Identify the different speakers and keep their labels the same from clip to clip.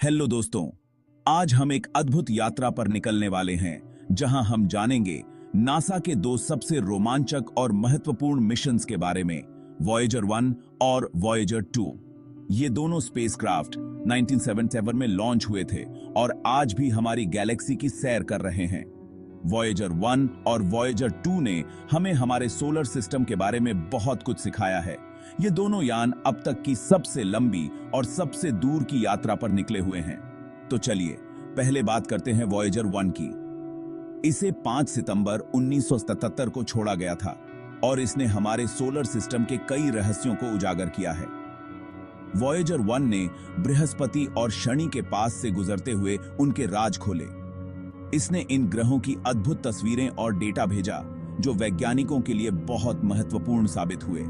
Speaker 1: Hello दोस्तों, आज हम एक अद्भुत यात्रा पर निकलने वाले हैं जहां हम जानेंगे नासा के दो सबसे रोमांचक और महत्वपूर्ण मिशंस के बारे में, वॉयेजर 1 और वॉयेजर 2। ये दोनों स्पेसक्राफ्ट 1977 में लॉन्च हुए थे और आज भी हमारी गैलेक्सी की सैर कर रहे हैं। वॉयेजर 1 और वॉयेजर 2 ने हमें हमारे सोलर सिस्टम के बारे में बहुत कुछ सिखाया है। ये दोनों यान अब तक की सबसे लंबी और सबसे दूर की यात्रा पर निकले हुए हैं। तो चलिए पहले बात करते हैं वॉयेजर 1 की। इसे 5 सितंबर 1977 को छोड़ा गया था और इसने हमारे सोलर सिस्टम के कई रहस्यों को उजागर किया है। वॉयेजर 1 ने बृहस्पति और शनि के पास से गुजरते हुए उनके राज खोले। इसने इन ग्रहों की अद्भुत तस्वीरें और डेटा भेजा जो वैज्ञानिकों के लिए बहुत महत्वपूर्ण साबित हुए।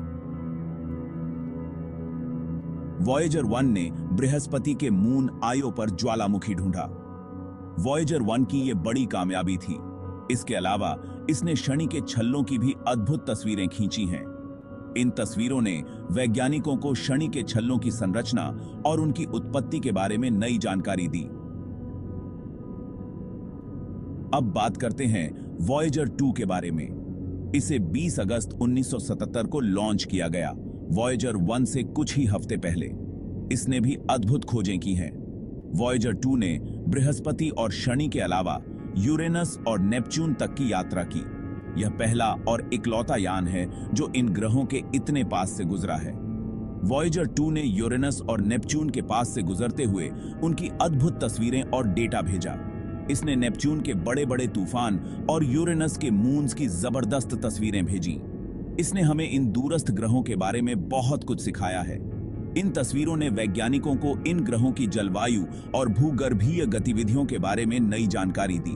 Speaker 1: वॉयेजर 1 ने बृहस्पति के मून आयो पर ज्वालामुखी ढूंढा। वॉयेजर 1 की यह बड़ी कामयाबी थी। इसके अलावा इसने शनि के छल्लों की भी अद्भुत तस्वीरें खींची हैं। इन तस्वीरों ने वैज्ञानिकों को शनि के छल्लों की संरचना और उनकी उत्पत्ति के बारे में नई जानकारी दी। अब बात करते हैं वॉयेजर 2 के बारे में। इसे 20 अगस्त 1977 को लॉन्च किया गया, वॉयेजर 1 से कुछ ही हफ्ते पहले। इसने भी अद्भुत खोजें की हैं। वॉयेजर 2 ने बृहस्पति और शनि के अलावा यूरेनस और नेपच्यून तक की यात्रा की। यह पहला और इकलौता यान है जो इन ग्रहों के इतने पास से गुजरा है। वॉयेजर 2 ने यूरेनस और नेपच्यून के पास से गुजरते हुए उनकी अद्भुत तस्वीरें और डेटा भेजा। इसने नेपच्यून के बड़े बड़े तूफान और यूरेनस के मून्स की जबरदस्त तस्वीरें भेजी। इसने हमें इन दूरस्थ ग्रहों के बारे में बहुत कुछ सिखाया है। इन तस्वीरों ने वैज्ञानिकों को इन ग्रहों की जलवायु और भूगर्भीय गतिविधियों के बारे में नई जानकारी दी।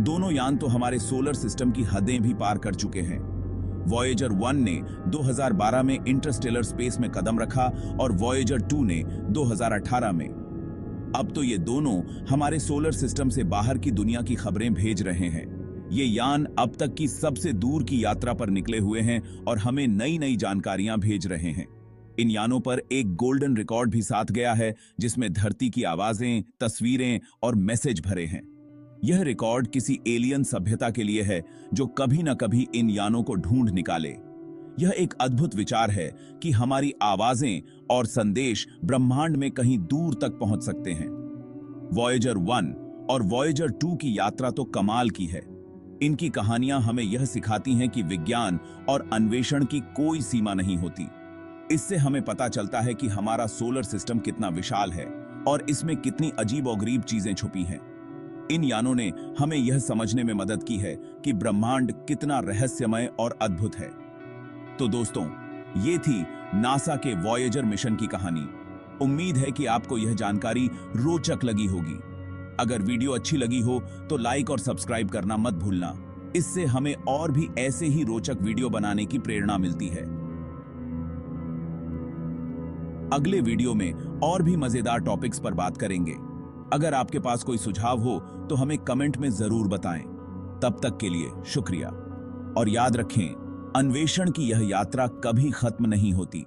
Speaker 1: दोनों यान तो हमारे सोलर सिस्टम की हदें भी पार कर चुके हैं। वॉयेजर 1 ने 2012 में इंटरस्टेलर स्पेस में कदम रखा और वॉयेजर 2 ने 2018 में। अब तो ये दोनों हमारे सोलर सिस्टम से बाहर की दुनिया की खबरें भेज रहे हैं। ये यान अब तक की सबसे दूर की यात्रा पर निकले हुए हैं और हमें नई नई जानकारियां भेज रहे हैं। इन यानों पर एक गोल्डन रिकॉर्ड भी साथ गया है जिसमें धरती की आवाजें, तस्वीरें और मैसेज भरे हैं। यह रिकॉर्ड किसी एलियन सभ्यता के लिए है जो कभी न कभी इन यानों को ढूंढ निकाले। यह एक अद्भुत विचार है कि हमारी आवाजें और संदेश ब्रह्मांड में कहीं दूर तक पहुंच सकते हैं। वॉयेजर 1 और वॉयेजर 2 की यात्रा तो कमाल की है। इनकी कहानियां हमें यह सिखाती हैं कि विज्ञान और अन्वेषण की कोई सीमा नहीं होती। इससे हमें पता चलता है कि हमारा सोलर सिस्टम कितना विशाल है और इसमें कितनी अजीबोगरीब चीजें छुपी हैं। इन यानों ने हमें यह समझने में मदद की है कि ब्रह्मांड कितना रहस्यमय और अद्भुत है। तो दोस्तों, ये थी नासा के वॉयेजर मिशन की कहानी। उम्मीद है कि आपको यह जानकारी रोचक लगी होगी। अगर वीडियो अच्छी लगी हो तो लाइक और सब्सक्राइब करना मत भूलना। इससे हमें और भी ऐसे ही रोचक वीडियो बनाने की प्रेरणा मिलती है। अगले वीडियो में और भी मजेदार टॉपिक्स पर बात करेंगे। अगर आपके पास कोई सुझाव हो तो हमें कमेंट में जरूर बताएं। तब तक के लिए शुक्रिया और याद रखें, अन्वेषण की यह यात्रा कभी खत्म नहीं होती।